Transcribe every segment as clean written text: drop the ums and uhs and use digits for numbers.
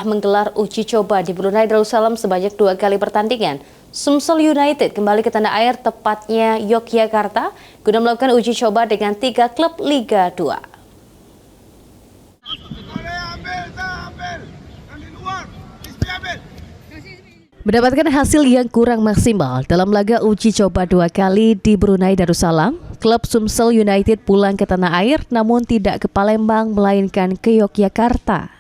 menggelar uji coba di Brunei Darussalam sebanyak 2 kali pertandingan. Sumsel United kembali ke tanah air, tepatnya Yogyakarta, guna melakukan uji coba dengan 3 klub Liga 2. Mendapatkan hasil yang kurang maksimal dalam laga uji coba 2 kali di Brunei Darussalam, klub Sumsel United pulang ke tanah air namun tidak ke Palembang melainkan ke Yogyakarta.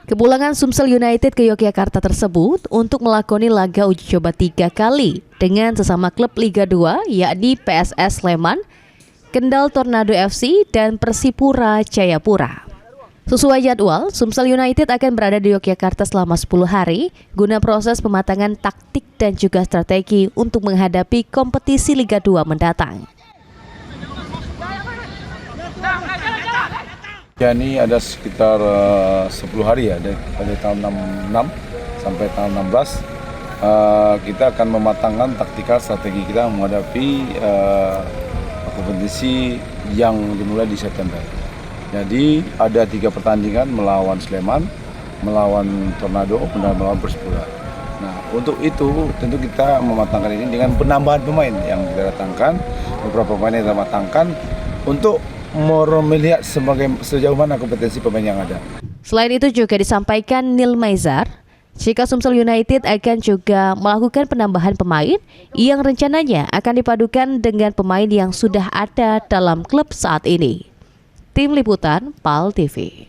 Kepulangan Sumsel United ke Yogyakarta tersebut untuk melakoni laga uji coba 3 kali dengan sesama klub Liga 2 yakni PSS Sleman, Kendal Tornado FC, dan Persipura Jayapura. Sesuai jadwal, Sumsel United akan berada di Yogyakarta selama 10 hari guna proses pematangan taktik dan juga strategi untuk menghadapi kompetisi Liga 2 mendatang. Ya, ini ada sekitar 10 hari ya, dari tahun 66 sampai tahun 16. Kita akan mematangkan taktikal strategi kita menghadapi kompetisi yang dimulai di September. Jadi ada 3 pertandingan melawan Sleman, melawan Tornado, dan melawan Persipura. Nah, untuk itu tentu kita mematangkan ini dengan penambahan pemain yang kita datangkan, beberapa pemain yang kita matangkan untuk melihat sejauh mana kompetensi pemain yang ada. Selain itu juga disampaikan Nil Maizar, jika Sumsel United akan juga melakukan penambahan pemain yang rencananya akan dipadukan dengan pemain yang sudah ada dalam klub saat ini. Tim Liputan PAL TV.